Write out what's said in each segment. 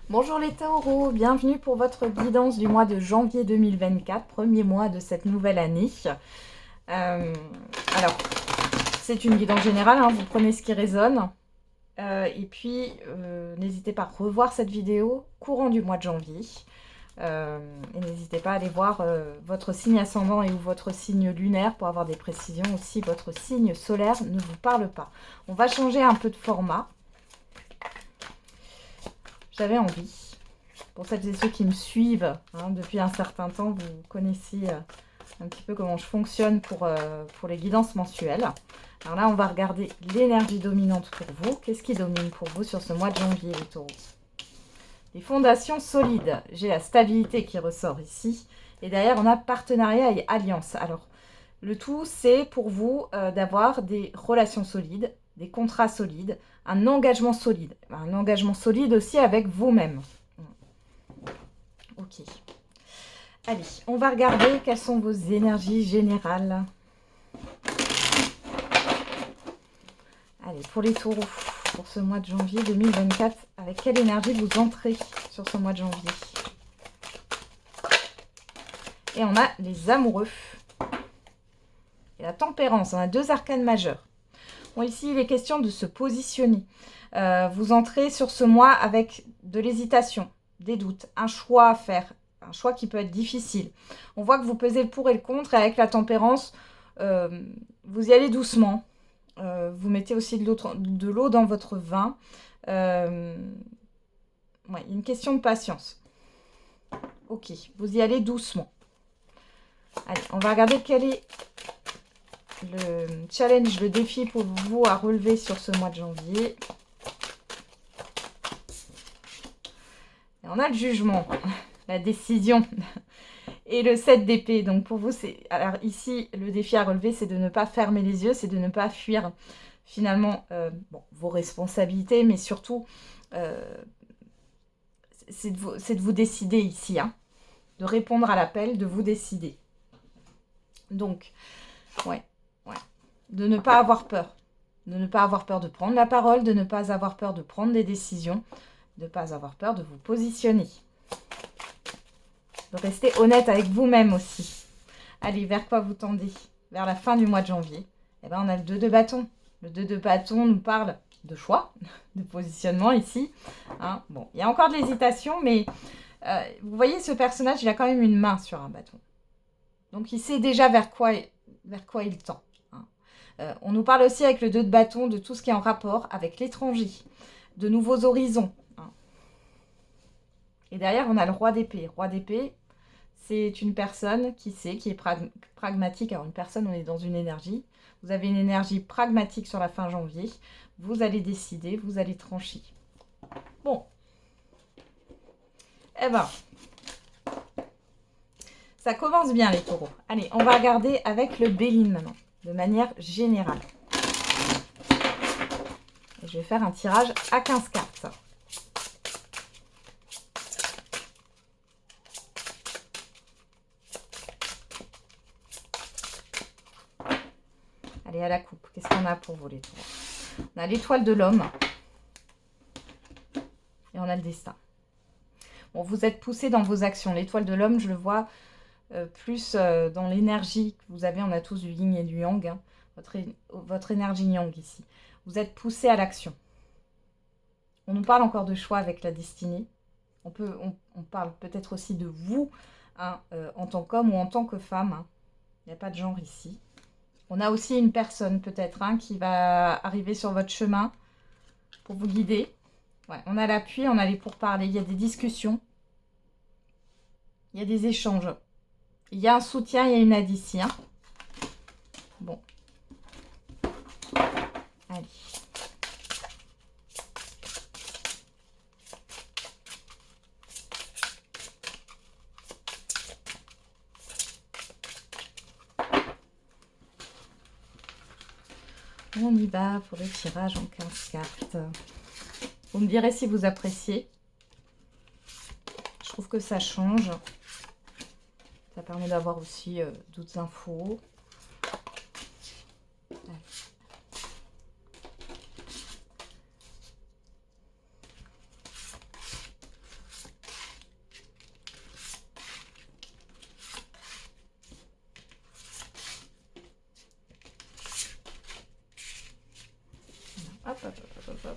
Bonjour les taureaux, bienvenue pour votre guidance du mois de janvier 2024, premier mois de cette nouvelle année. Alors, c'est une guidance générale, hein, vous prenez ce qui résonne. Et puis, n'hésitez pas à revoir cette vidéo courant du mois de janvier. Et n'hésitez pas à aller voir votre signe ascendant et ou votre signe lunaire pour avoir des précisions. Aussi, votre signe solaire ne vous parle pas. On va changer un peu de format. J'avais envie, pour celles et ceux qui me suivent hein, depuis un certain temps, vous connaissez un petit peu comment je fonctionne pour les guidances mensuelles. Alors là, on va regarder l'énergie dominante pour vous. Qu'est-ce qui domine pour vous sur ce mois de janvier, les taureaux? Les fondations solides. J'ai la stabilité qui ressort ici. Et derrière, on a partenariat et alliance. Alors, le tout, c'est pour vous d'avoir des relations solides, des contrats solides, un engagement solide. Un engagement solide aussi avec vous-même. Ok. Allez, on va regarder quelles sont vos énergies générales. Allez, pour les taureaux, pour ce mois de janvier 2024, avec quelle énergie vous entrez sur ce mois de janvier? Et on a les amoureux. Et la tempérance, on a deux arcanes majeurs. Bon, ici, il est question de se positionner. Vous entrez sur ce mois avec de l'hésitation, des doutes, un choix à faire, un choix qui peut être difficile. On voit que vous pesez le pour et le contre, et avec la tempérance, vous y allez doucement. Vous mettez aussi de l'eau dans votre vin. Ouais, il y a une question de patience. Ok, vous y allez doucement. Allez, on va regarder quel est le challenge, le défi pour vous à relever sur ce mois de janvier. Et on a le jugement, la décision et le 7 d'épée. Donc pour vous, c'est... Alors ici, le défi à relever, c'est de ne pas fermer les yeux, c'est de ne pas fuir finalement vos responsabilités, mais surtout, c'est de vous décider ici, hein, de répondre à l'appel, de vous décider. Donc, ouais. De ne pas avoir peur. De ne pas avoir peur de prendre la parole, de ne pas avoir peur de prendre des décisions, de ne pas avoir peur de vous positionner. De rester honnête avec vous-même aussi. Allez, vers quoi vous tendez? Vers la fin du mois de janvier. Eh bien, on a le 2 de bâton. Le 2 de bâton nous parle de choix, de positionnement ici. Hein, bon, il y a encore de l'hésitation, mais vous voyez, ce personnage, il a quand même une main sur un bâton. Donc, il sait déjà vers quoi il tend. On nous parle aussi avec le 2 de bâton de tout ce qui est en rapport avec l'étranger, de nouveaux horizons. Hein. Et derrière, on a le roi d'épée. Roi d'épée, c'est une personne qui sait, qui est pragmatique. Alors, une personne, on est dans une énergie. Vous avez une énergie pragmatique sur la fin janvier. Vous allez décider, vous allez trancher. Bon. Eh ben, ça commence bien, les taureaux. Allez, on va regarder avec le Béline maintenant, de manière générale. Et je vais faire un tirage à 15 cartes. Allez, à la coupe. Qu'est-ce qu'on a pour vous, les taureaux? On a l'étoile de l'homme. Et on a le destin. Bon, vous êtes poussé dans vos actions. L'étoile de l'homme, je le vois plus dans l'énergie que vous avez. On a tous du yin et du yang. Hein. Votre énergie yang ici. Vous êtes poussé à l'action. On nous parle encore de choix avec la destinée. On parle peut-être aussi de vous hein, en tant qu'homme ou en tant que femme. Hein. Il n'y a pas de genre ici. On a aussi une personne peut-être hein, qui va arriver sur votre chemin pour vous guider. Ouais, on a l'appui, on a les pourparlers, il y a des discussions, il y a des échanges. Il y a un soutien, il y a une aide ici. Hein. Bon. Allez. On y va pour le tirage en 15 cartes. Vous me direz si vous appréciez. Je trouve que ça change. Ça permet d'avoir aussi d'autres infos. Allez.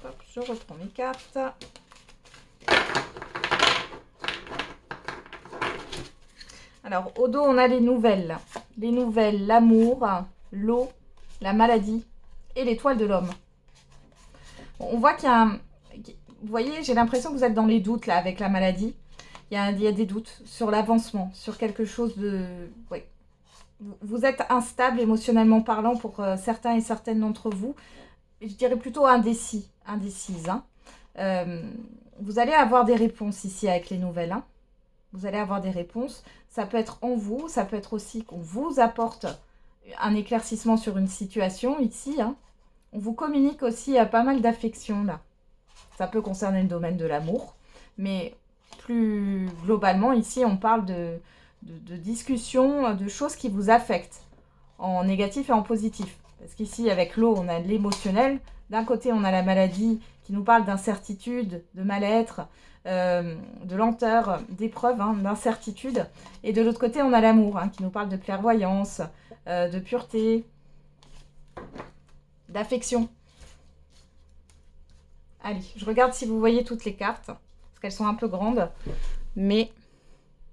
hop, je reprends mes cartes. Alors, au dos, on a les nouvelles. Les nouvelles, l'amour, l'eau, la maladie et l'étoile de l'homme. Bon, on voit qu'il y a un... Vous voyez, j'ai l'impression que vous êtes dans les doutes, là, avec la maladie. Il y a des doutes sur l'avancement, sur quelque chose de... Oui. Vous êtes instable émotionnellement parlant pour certains et certaines d'entre vous. Je dirais plutôt indécis, indécise. Hein. Vous allez avoir des réponses ici avec les nouvelles. Hein. Vous allez avoir des réponses. Ça peut être en vous, ça peut être aussi qu'on vous apporte un éclaircissement sur une situation ici. Hein. On vous communique aussi pas mal d'affection là. Ça peut concerner le domaine de l'amour, mais plus globalement ici on parle de discussions, de choses qui vous affectent en négatif et en positif. Parce qu'ici avec l'eau on a l'émotionnel. D'un côté on a la maladie qui nous parle d'incertitude, de mal-être, de lenteur, d'épreuve, hein, d'incertitude. Et de l'autre côté, on a l'amour, hein, qui nous parle de clairvoyance, de pureté, d'affection. Allez, je regarde si vous voyez toutes les cartes, parce qu'elles sont un peu grandes. Mais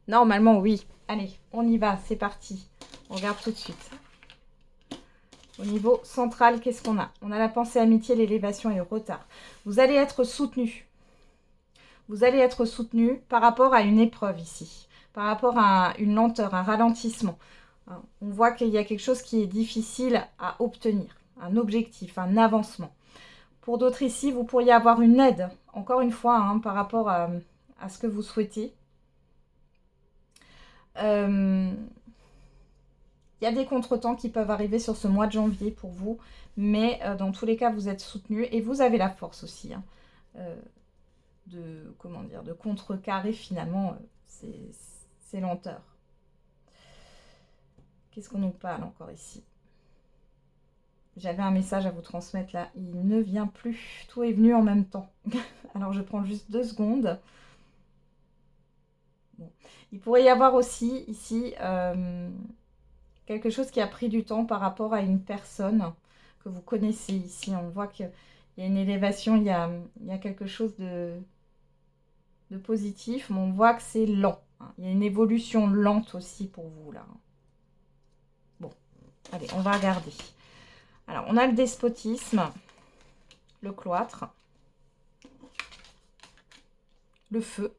normalement, oui. Allez, on y va, c'est parti. On regarde tout de suite. Au niveau central, qu'est-ce qu'on a? On a la pensée, amitié, l'élévation et le retard. Vous allez être soutenu. Vous allez être soutenu par rapport à une épreuve ici, par rapport à une lenteur, un ralentissement. On voit qu'il y a quelque chose qui est difficile à obtenir, un objectif, un avancement. Pour d'autres ici, vous pourriez avoir une aide, encore une fois, hein, par rapport à ce que vous souhaitez. Il y a des contretemps qui peuvent arriver sur ce mois de janvier pour vous, mais dans tous les cas, vous êtes soutenu et vous avez la force aussi. Hein, de contrecarrer finalement ces lenteurs. Qu'est-ce qu'on nous parle encore ici? J'avais un message à vous transmettre là, il ne vient plus, tout est venu en même temps. Alors je prends juste 2 secondes. Bon. Il pourrait y avoir aussi ici quelque chose qui a pris du temps par rapport à une personne que vous connaissez ici. On voit qu'il y a une élévation, il y a quelque chose de positif, mais on voit que c'est lent. Hein. Il y a une évolution lente aussi pour vous, là. Bon, allez, on va regarder. Alors, on a le despotisme, le cloître, le feu,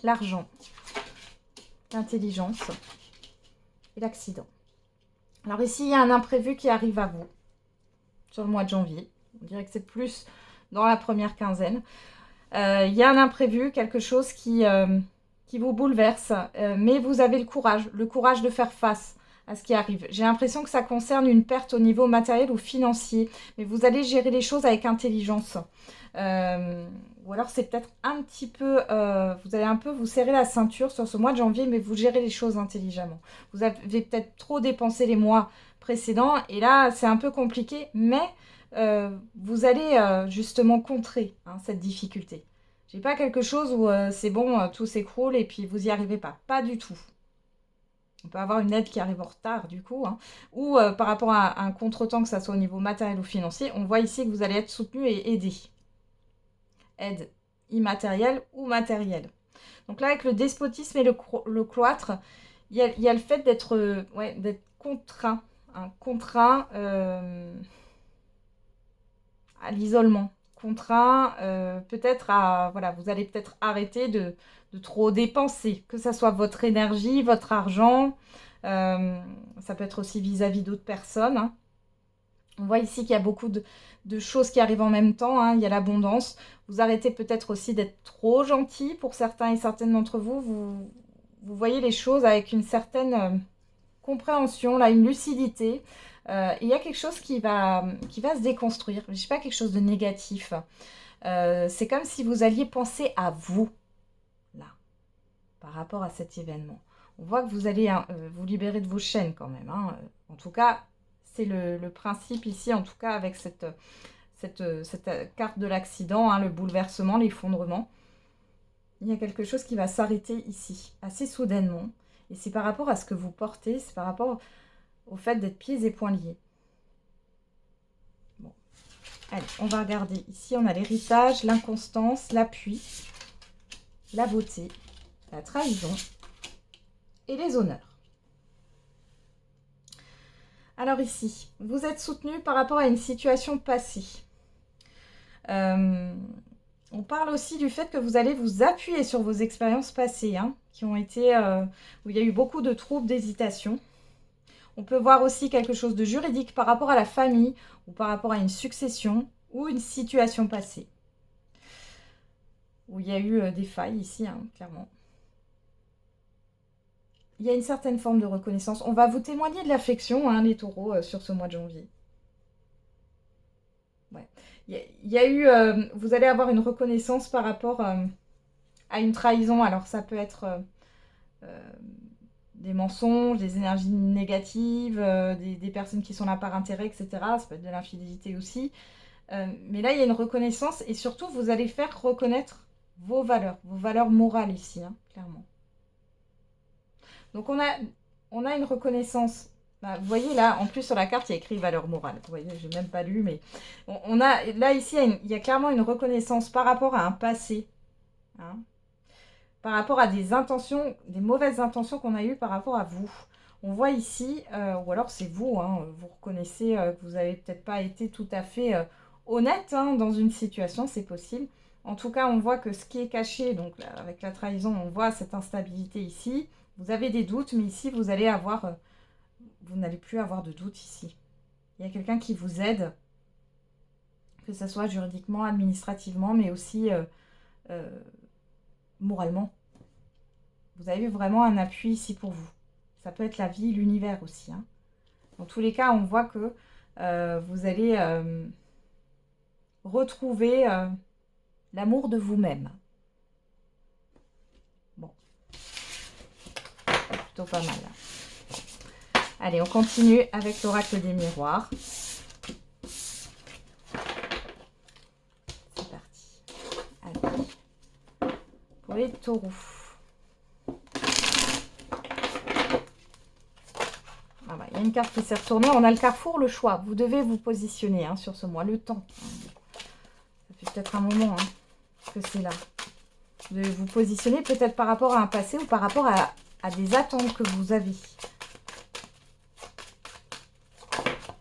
l'argent, l'intelligence et l'accident. Alors ici, il y a un imprévu qui arrive à vous sur le mois de janvier. On dirait que c'est plus dans la première quinzaine. Il y a un imprévu, quelque chose qui vous bouleverse, mais vous avez le courage de faire face à ce qui arrive. J'ai l'impression que ça concerne une perte au niveau matériel ou financier, mais vous allez gérer les choses avec intelligence. Ou alors c'est peut-être un petit peu, vous allez un peu vous serrer la ceinture sur ce mois de janvier, mais vous gérez les choses intelligemment. Vous avez peut-être trop dépensé les mois précédents, et là c'est un peu compliqué, mais vous allez justement contrer cette difficulté. J'ai pas quelque chose où c'est bon, tout s'écroule et puis vous n'y arrivez pas. Pas du tout. On peut avoir une aide qui arrive en retard du coup, hein, ou par rapport à un contretemps, que ça soit au niveau matériel ou financier, on voit ici que vous allez être soutenu et aidé. Aide immatérielle ou matérielle. Donc là, avec le despotisme et le cloître, il y a le fait d'être contraint. Contraint à l'isolement. Contraint peut-être à... Voilà, vous allez peut-être arrêter de trop dépenser. Que ça soit votre énergie, votre argent. Ça peut être aussi vis-à-vis d'autres personnes. Hein. On voit ici qu'il y a beaucoup de choses qui arrivent en même temps. Hein. Il y a l'abondance. Vous arrêtez peut-être aussi d'être trop gentil pour certains et certaines d'entre vous. Vous voyez les choses avec une certaine compréhension, là, une lucidité. Il y a quelque chose qui va se déconstruire. Je ne sais pas, quelque chose de négatif. C'est comme si vous alliez penser à vous, là, par rapport à cet événement. On voit que vous allez vous libérer de vos chaînes quand même. Hein. En tout cas, c'est le principe ici, en tout cas avec cette carte de l'accident, hein, le bouleversement, l'effondrement. Il y a quelque chose qui va s'arrêter ici, assez soudainement. Et c'est par rapport à ce que vous portez, c'est par rapport au fait d'être pieds et poings liés. Bon. Allez, on va regarder. Ici, on a l'héritage, l'inconstance, l'appui, la beauté, la trahison et les honneurs. Alors ici, vous êtes soutenu par rapport à une situation passée. On parle aussi du fait que vous allez vous appuyer sur vos expériences passées, hein, qui ont été, où il y a eu beaucoup de troubles, d'hésitation. On peut voir aussi quelque chose de juridique par rapport à la famille ou par rapport à une succession ou une situation passée. Où il y a eu des failles ici, hein, clairement. Il y a une certaine forme de reconnaissance. On va vous témoigner de l'affection, hein, les taureaux, sur ce mois de janvier. Ouais. Il y a eu, vous allez avoir une reconnaissance par rapport à une trahison. Alors ça peut être des mensonges, des énergies négatives, des personnes qui sont là par intérêt, etc. Ça peut être de l'infidélité aussi. Mais là, il y a une reconnaissance et surtout, vous allez faire reconnaître vos valeurs morales ici, hein, clairement. Donc on a une reconnaissance. Bah, vous voyez là, en plus sur la carte, il y a écrit valeur morale. Vous voyez, j'ai même pas lu, mais on a là ici, il y a clairement une reconnaissance par rapport à un passé, hein, par rapport à des intentions, des mauvaises intentions qu'on a eues par rapport à vous. On voit ici, ou alors c'est vous, hein, vous reconnaissez que vous n'avez peut-être pas été tout à fait honnête, hein, dans une situation, c'est possible. En tout cas, on voit que ce qui est caché, donc là, avec la trahison, on voit cette instabilité ici. Vous avez des doutes, mais ici, vous allez avoir, vous n'allez plus avoir de doutes ici. Il y a quelqu'un qui vous aide, que ce soit juridiquement, administrativement, mais aussi moralement. Vous avez vraiment un appui ici pour vous. Ça peut être la vie, l'univers aussi, hein. Dans tous les cas, on voit que vous allez retrouver l'amour de vous-même. Bon. C'est plutôt pas mal. Allez, on continue avec l'oracle des miroirs. C'est parti. Allez. Pour les taureaux. Ah bah, il y a une carte qui s'est retournée. On a le carrefour, le choix. Vous devez vous positionner, hein, sur ce mois. Le temps. Ça fait peut-être un moment, hein, que c'est là. Vous devez vous positionner peut-être par rapport à un passé ou par rapport à des attentes que vous avez.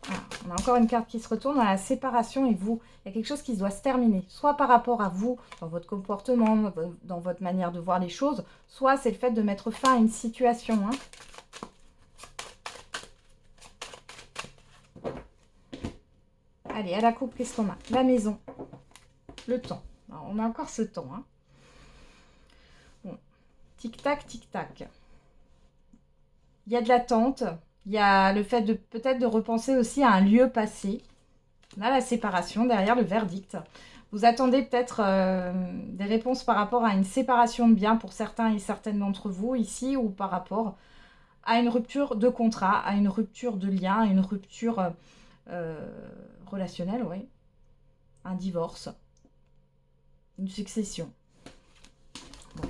Voilà. On a encore une carte qui se retourne à la séparation et vous. Il y a quelque chose qui doit se terminer. Soit par rapport à vous, dans votre comportement, dans votre manière de voir les choses, soit c'est le fait de mettre fin à une situation, hein. Allez, à la coupe, qu'est-ce qu'on a? La maison. Le temps. Alors, on a encore ce temps, hein. Bon. Tic-tac, tic-tac. Il y a de l'attente. Il y a le fait de peut-être de repenser aussi à un lieu passé. On a la séparation derrière le verdict. Vous attendez peut-être des réponses par rapport à une séparation de biens pour certains et certaines d'entre vous ici, ou par rapport à une rupture de contrat, à une rupture de lien, à une rupture relationnelle, oui. Un divorce. Une succession. Bon.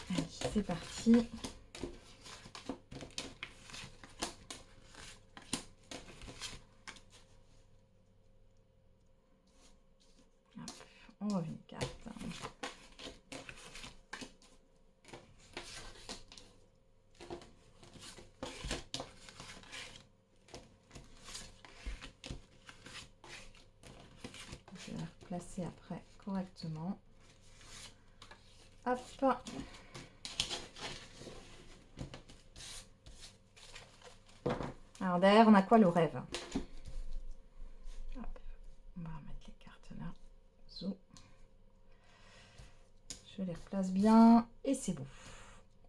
Allez, c'est parti. Hop, on revient une carte. Je vais la replacer après correctement. Hop. Alors derrière, on a quoi? Le rêve. Hop. On va remettre les cartes là. Zo. Je les replace bien et c'est bon.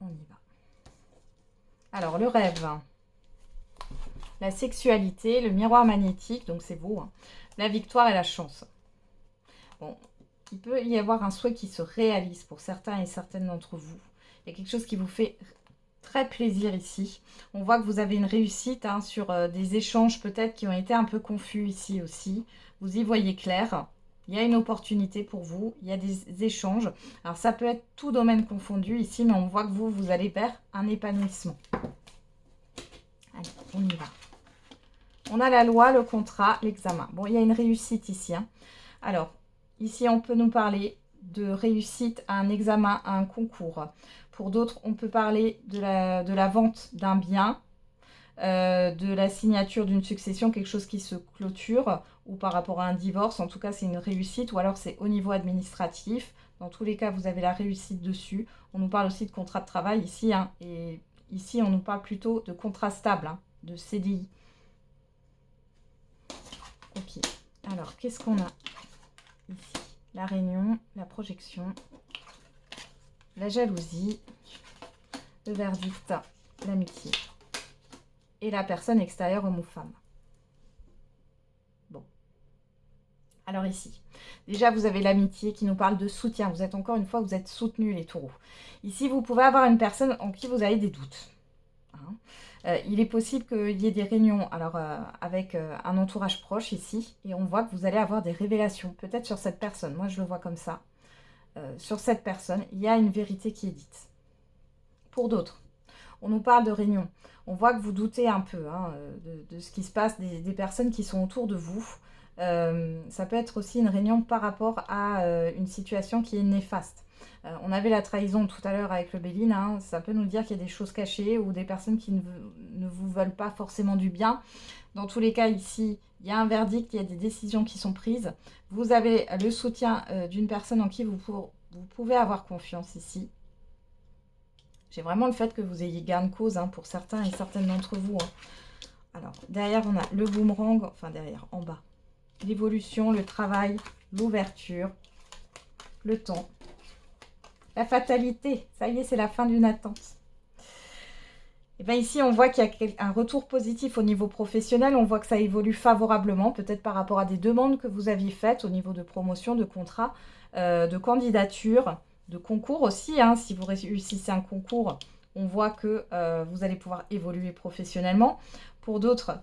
On y va. Alors le rêve. La sexualité, le miroir magnétique, donc c'est vous, hein. La victoire et la chance. Bon, il peut y avoir un souhait qui se réalise pour certains et certaines d'entre vous. Il y a quelque chose qui vous fait très plaisir ici. On voit que vous avez une réussite, hein, sur des échanges peut-être qui ont été un peu confus ici aussi. Vous y voyez clair. il y a une opportunité pour vous, il y a des échanges. Alors ça peut être tout domaine confondu ici, mais on voit que vous allez vers un épanouissement. Allez, on y va. On a la loi, le contrat, l'examen. Bon, il y a une réussite ici. Hein. Alors, ici, on peut nous parler de réussite à un examen, à un concours. Pour d'autres, on peut parler de la vente d'un bien, de la signature d'une succession, quelque chose qui se clôture, ou par rapport à un divorce. En tout cas, c'est une réussite, ou alors c'est au niveau administratif. Dans tous les cas, vous avez la réussite dessus. On nous parle aussi de contrat de travail ici. Hein, et ici, on nous parle plutôt de contrat stable, hein, de CDI. Ok, alors qu'est-ce qu'on a ici? La réunion, la projection, la jalousie, le verdict, l'amitié et la personne extérieure homme ou femme. Bon. Alors ici, déjà vous avez l'amitié qui nous parle de soutien. Vous êtes encore une fois, vous êtes soutenus les taureaux. Ici, vous pouvez avoir une personne en qui vous avez des doutes. Hein. Il est possible qu'il y ait des réunions avec un entourage proche ici, et on voit que vous allez avoir des révélations, peut-être sur cette personne. Moi, je le vois comme ça. Sur cette personne, il y a une vérité qui est dite. Pour d'autres, on nous parle de réunion. On voit que vous doutez un peu hein, de ce qui se passe, des personnes qui sont autour de vous. Ça peut être aussi une réunion par rapport à une situation qui est néfaste. On avait la trahison tout à l'heure avec le Béline. Hein, ça peut nous dire qu'il y a des choses cachées ou des personnes qui ne vous veulent pas forcément du bien. Dans tous les cas, ici, il y a un verdict, il y a des décisions qui sont prises. Vous avez le soutien d'une personne en qui vous pouvez avoir confiance ici. J'ai vraiment le fait que vous ayez gain de cause hein, pour certains et certaines d'entre vous. Hein. Alors, derrière, on a le boomerang, enfin derrière, en bas. L'évolution, le travail, l'ouverture, le temps, la fatalité. Ça y est, c'est la fin d'une attente. Et bien ici, on voit qu'il y a un retour positif au niveau professionnel. On voit que ça évolue favorablement, peut-être par rapport à des demandes que vous aviez faites au niveau de promotion, de contrat, de candidature, de concours aussi. Hein. Si vous réussissez un concours, on voit que vous allez pouvoir évoluer professionnellement. Pour d'autres,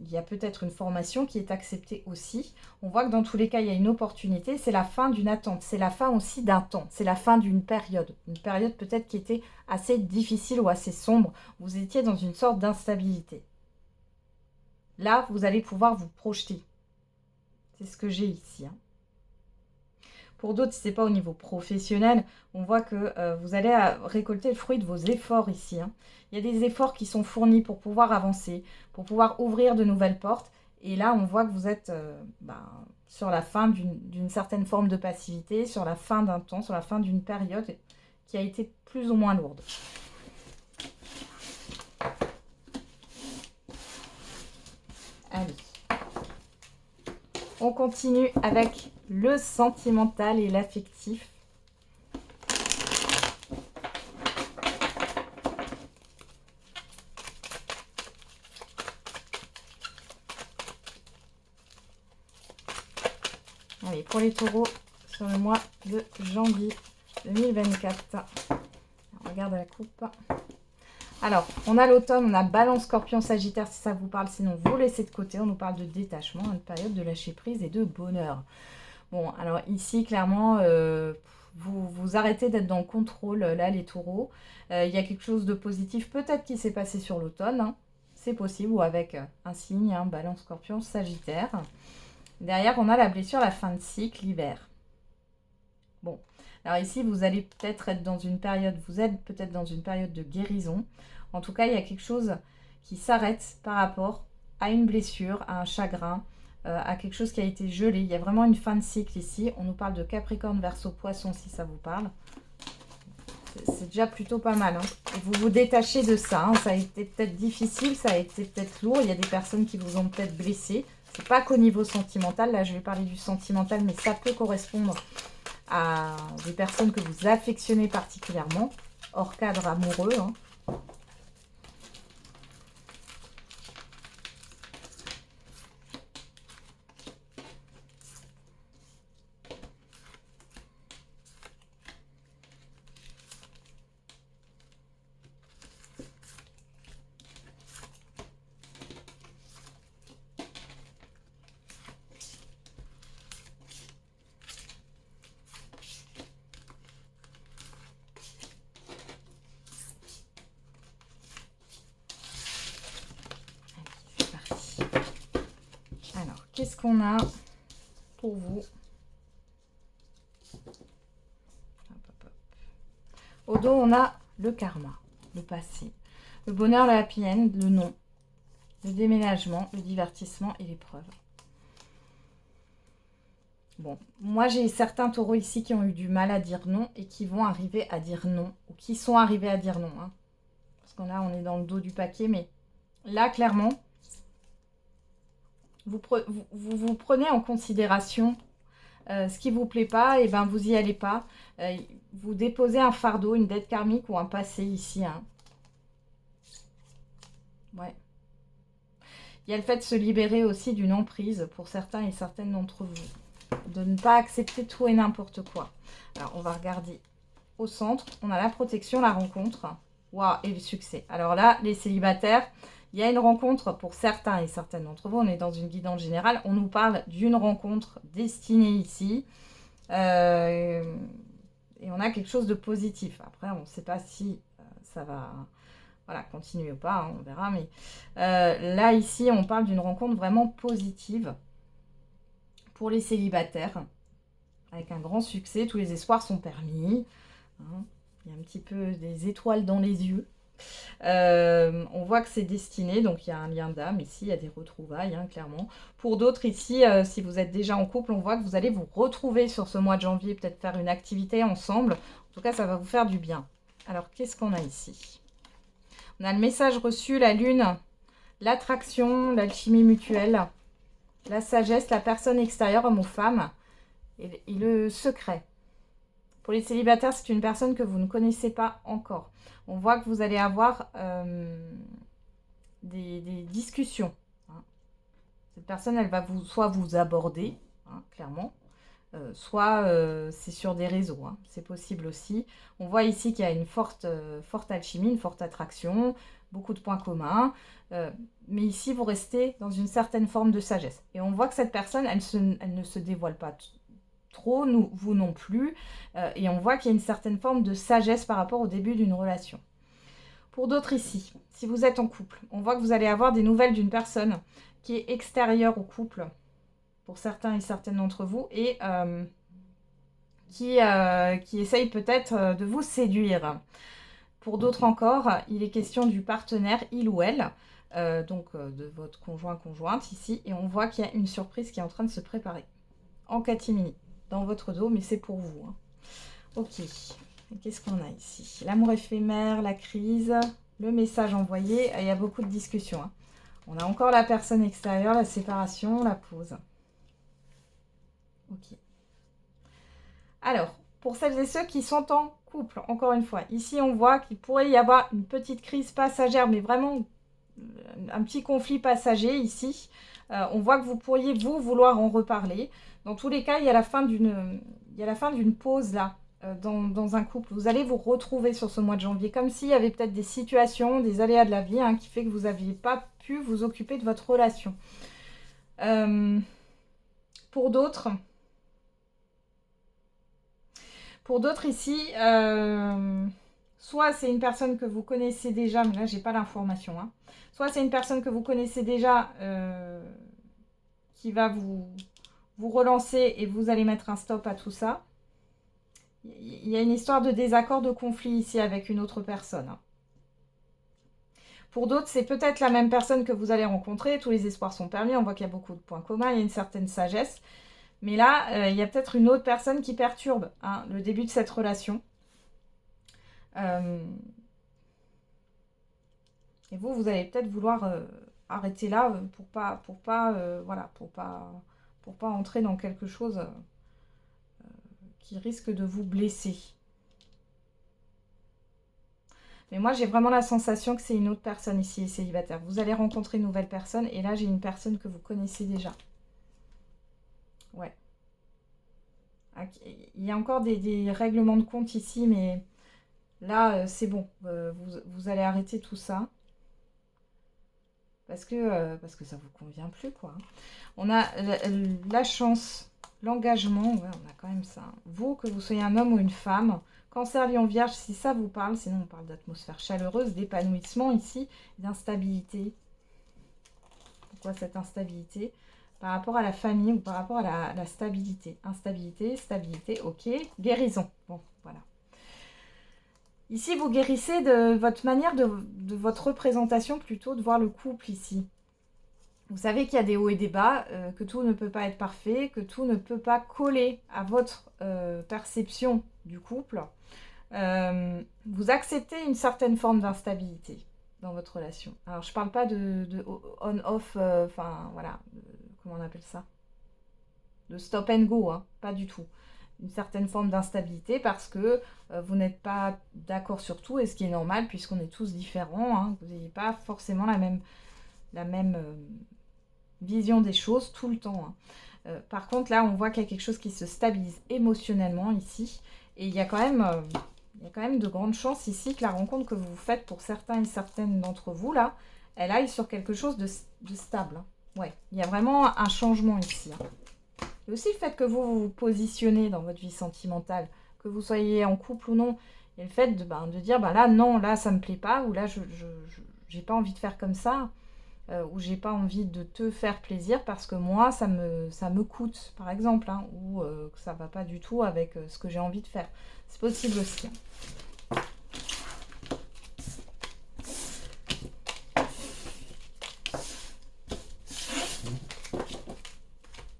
il y a peut-être une formation qui est acceptée aussi. On voit que dans tous les cas, il y a une opportunité. C'est la fin d'une attente. C'est la fin aussi d'un temps. C'est la fin d'une période. Une période peut-être qui était assez difficile ou assez sombre. Vous étiez dans une sorte d'instabilité. Là, vous allez pouvoir vous projeter. C'est ce que j'ai ici. Hein. Pour d'autres, si ce n'est pas au niveau professionnel, on voit que vous allez récolter le fruit de vos efforts ici. Hein. Il y a des efforts qui sont fournis pour pouvoir avancer, pour pouvoir ouvrir de nouvelles portes. Et là, on voit que vous êtes sur la fin d'une certaine forme de passivité, sur la fin d'un temps, sur la fin d'une période qui a été plus ou moins lourde. Allez. On continue avec le sentimental et l'affectif. Allez, pour les taureaux, sur le mois de janvier 2024. On regarde la coupe. Alors, on a l'automne, on a Balance, Scorpion, Sagittaire, si ça vous parle. Sinon, vous laissez de côté. On nous parle de détachement, une période de lâcher prise et de bonheur. Bon, alors ici, clairement, vous arrêtez d'être dans le contrôle, là, les taureaux. Il y a quelque chose de positif, peut-être, qui s'est passé sur l'automne. Hein. C'est possible, ou avec un signe, hein, Balance, Scorpion, Sagittaire. Derrière, on a la blessure, la fin de cycle, l'hiver. Bon, alors ici, vous allez peut-être être dans une période, vous êtes peut-être dans une période de guérison. En tout cas, il y a quelque chose qui s'arrête par rapport à une blessure, à un chagrin, à quelque chose qui a été gelé. Il y a vraiment une fin de cycle ici. On nous parle de Capricorne, Verseau, Poisson, si ça vous parle. C'est déjà plutôt pas mal. Hein. Et vous vous détachez de ça. Hein. Ça a été peut-être difficile, ça a été peut-être lourd. Il y a des personnes qui vous ont peut-être blessé. C'est pas qu'au niveau sentimental. Là, je vais parler du sentimental, mais ça peut correspondre à des personnes que vous affectionnez particulièrement, hors cadre amoureux. Hein. qu'est-ce qu'on a pour vous? Hop, hop, hop. Au dos, on a le karma, le passé, le bonheur, la happy end, le non, le déménagement, le divertissement et l'épreuve. Bon, moi j'ai certains taureaux ici qui ont eu du mal à dire non et qui vont arriver à dire non, ou qui sont arrivés à dire non. Hein. Parce qu'on là, on est dans le dos du paquet, mais là, clairement, vous prenez en considération ce qui ne vous plaît pas, et ben vous n'y allez pas. Vous déposez un fardeau, une dette karmique ou un passé ici. Hein. Ouais. Il y a le fait de se libérer aussi d'une emprise pour certains et certaines d'entre vous. De ne pas accepter tout et n'importe quoi. Alors, on va regarder au centre. On a la protection, la rencontre. Waouh, et le succès. Alors là, les célibataires, il y a une rencontre pour certains et certaines d'entre vous. On est dans une guidance générale. On nous parle d'une rencontre destinée ici. Et on a quelque chose de positif. Après, on ne sait pas si ça va... Voilà, continuer ou pas, hein, on verra. Mais là, ici, on parle d'une rencontre vraiment positive pour les célibataires. Avec un grand succès, tous les espoirs sont permis. Hein, il y a un petit peu des étoiles dans les yeux. On voit que c'est destiné, donc il y a un lien d'âme ici, il y a des retrouvailles, hein, clairement. Pour d'autres ici, si vous êtes déjà en couple, on voit que vous allez vous retrouver sur ce mois de janvier, peut-être faire une activité ensemble. En tout cas, ça va vous faire du bien. Alors, qu'est-ce qu'on a ici ? On a le message reçu, la lune, l'attraction, l'alchimie mutuelle, la sagesse, la personne extérieure, homme ou femme, et le secret. Pour les célibataires, c'est une personne que vous ne connaissez pas encore. On voit que vous allez avoir des discussions. Hein. Cette personne, elle va soit vous aborder, hein, clairement, soit c'est sur des réseaux, hein, c'est possible aussi. On voit ici qu'il y a une forte alchimie, une forte attraction, beaucoup de points communs, mais ici vous restez dans une certaine forme de sagesse. Et on voit que cette personne, elle ne se dévoile pas trop, vous non plus, et on voit qu'il y a une certaine forme de sagesse par rapport au début d'une relation. Pour d'autres ici, si vous êtes en couple, on voit que vous allez avoir des nouvelles d'une personne qui est extérieure au couple, pour certains et certaines d'entre vous, et qui essaye peut-être de vous séduire. Pour d'autres encore, il est question du partenaire, il ou elle, de votre conjointe ici, et on voit qu'il y a une surprise qui est en train de se préparer, en catimini, dans votre dos, mais c'est pour vous. Hein. Ok, qu'est-ce qu'on a ici? L'amour éphémère, la crise, le message envoyé, il y a beaucoup de discussions. Hein. On a encore la personne extérieure, la séparation, la pause. Ok. Alors, pour celles et ceux qui sont en couple, encore une fois, ici on voit qu'il pourrait y avoir une petite crise passagère, mais vraiment un petit conflit passager ici. On voit que vous pourriez, vouloir en reparler. Dans tous les cas, il y a la fin d'une pause là, dans un couple. Vous allez vous retrouver sur ce mois de janvier, comme s'il y avait peut-être des situations, des aléas de la vie, hein, qui fait que vous n'aviez pas pu vous occuper de votre relation. Pour d'autres ici, soit c'est une personne que vous connaissez déjà, mais là j'ai pas l'information, hein. Soit c'est une personne que vous connaissez déjà qui va vous relancer et vous allez mettre un stop à tout ça. Il y a une histoire de désaccord, de conflit ici avec une autre personne. Hein. Pour d'autres, c'est peut-être la même personne que vous allez rencontrer. Tous les espoirs sont permis. On voit qu'il y a beaucoup de points communs. Il y a une certaine sagesse. Mais là, il y a peut-être une autre personne qui perturbe le début de cette relation. Et vous allez peut-être vouloir arrêter là pour pas entrer dans quelque chose qui risque de vous blesser. Mais moi, j'ai vraiment la sensation que c'est une autre personne ici, célibataire. Vous allez rencontrer une nouvelle personne. Et là, j'ai une personne que vous connaissez déjà. Ouais. Il y a encore des règlements de compte ici, mais là, c'est bon. Vous allez arrêter tout ça. Parce que ça ne vous convient plus, quoi. On a la chance, l'engagement. Ouais, on a quand même ça. Vous, que vous soyez un homme ou une femme... Cancer, Lion, Vierge, si ça vous parle, sinon on parle d'atmosphère chaleureuse, d'épanouissement ici, d'instabilité. Pourquoi cette instabilité? par rapport à la famille ou par rapport à la stabilité. Instabilité, stabilité, ok. Guérison. Bon, voilà. Ici, vous guérissez de votre manière, de votre représentation plutôt, de voir le couple ici. Vous savez qu'il y a des hauts et des bas, que tout ne peut pas être parfait, que tout ne peut pas coller à votre perception du couple. Vous acceptez une certaine forme d'instabilité dans votre relation. Alors, je ne parle pas de on-off, enfin, voilà, comment on appelle ça? De stop and go, hein, pas du tout. Une certaine forme d'instabilité parce que vous n'êtes pas d'accord sur tout, et ce qui est normal puisqu'on est tous différents, hein, vous n'avez pas forcément la même vision des choses tout le temps. Hein. Par contre, là, on voit qu'il y a quelque chose qui se stabilise émotionnellement ici, et il y a quand même de grandes chances ici que la rencontre que vous faites pour certains et certaines d'entre vous, là, elle aille sur quelque chose de stable. Hein. Ouais, il y a vraiment un changement ici. Hein. Et aussi le fait que vous vous positionnez dans votre vie sentimentale, que vous soyez en couple ou non, et le fait de dire, là, non, là, ça me plaît pas, ou là, je j'ai pas envie de faire comme ça, ou j'ai pas envie de te faire plaisir parce que moi, ça me coûte, par exemple, hein, ou que ça va pas du tout avec ce que j'ai envie de faire. C'est possible aussi. Hein.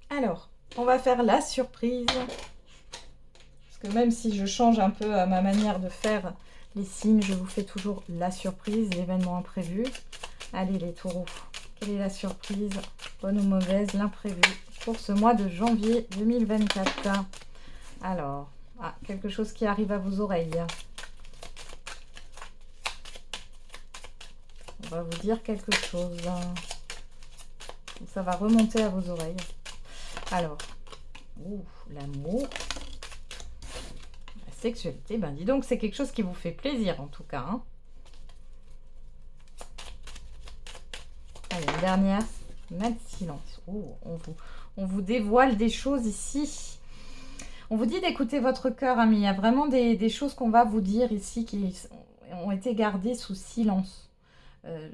Alors, on va faire la surprise. Parce que même si je change un peu ma manière de faire les signes, je vous fais toujours la surprise, l'événement imprévu. Allez les taureaux, quelle est la surprise, bonne ou mauvaise, l'imprévu pour ce mois de janvier 2024? Alors, quelque chose qui arrive à vos oreilles. On va vous dire quelque chose. Ça va remonter à vos oreilles. Alors, l'amour, la sexualité, dis donc, c'est quelque chose qui vous fait plaisir en tout cas. Hein. Allez, une dernière, mal silence. On vous dévoile des choses ici. On vous dit d'écouter votre cœur, mais il y a vraiment des choses qu'on va vous dire ici qui ont été gardées sous silence.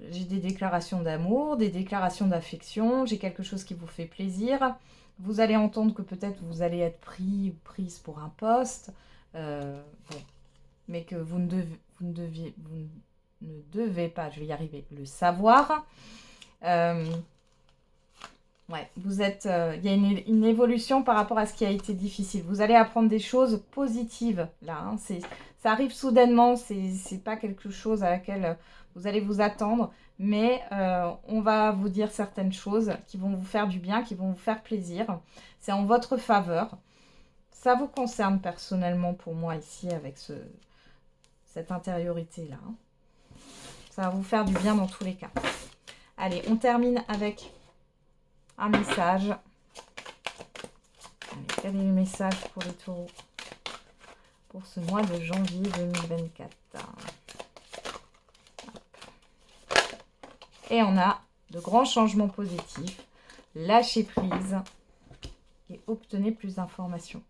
J'ai des déclarations d'amour, des déclarations d'affection, j'ai quelque chose qui vous fait plaisir. Vous allez entendre que peut-être vous allez être pris ou prise pour un poste, mais que vous ne devez pas, je vais y arriver, le savoir. Vous êtes, il y a une évolution par rapport à ce qui a été difficile. Vous allez apprendre des choses positives là. Hein. Ça arrive soudainement, c'est pas quelque chose à laquelle vous allez vous attendre, mais on va vous dire certaines choses qui vont vous faire du bien, qui vont vous faire plaisir. C'est en votre faveur. Ça vous concerne personnellement pour moi ici avec cette intériorité là. Hein. Ça va vous faire du bien dans tous les cas. Allez, on termine avec un message. Allez, quel est le message pour les taureaux pour ce mois de janvier 2024? Et on a de grands changements positifs. Lâchez prise et obtenez plus d'informations.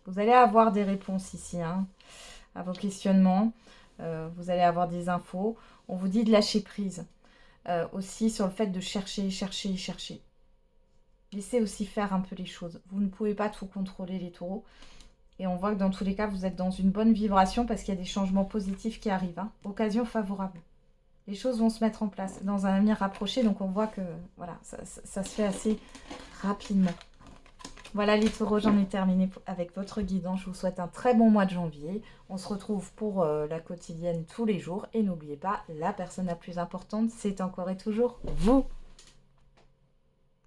Vous allez avoir des réponses ici à vos questionnements. Vous allez avoir des infos. On vous dit de lâcher prise. Aussi sur le fait de chercher. Laissez aussi faire un peu les choses. Vous ne pouvez pas tout contrôler les taureaux. Et on voit que dans tous les cas, vous êtes dans une bonne vibration parce qu'il y a des changements positifs qui arrivent. Hein. Occasion favorable. Les choses vont se mettre en place dans un avenir rapproché. Donc on voit que voilà, ça se fait assez rapidement. Voilà les taureaux, j'en ai terminé avec votre guidance. Je vous souhaite un très bon mois de janvier. On se retrouve pour la quotidienne tous les jours. Et n'oubliez pas, la personne la plus importante, c'est encore et toujours vous.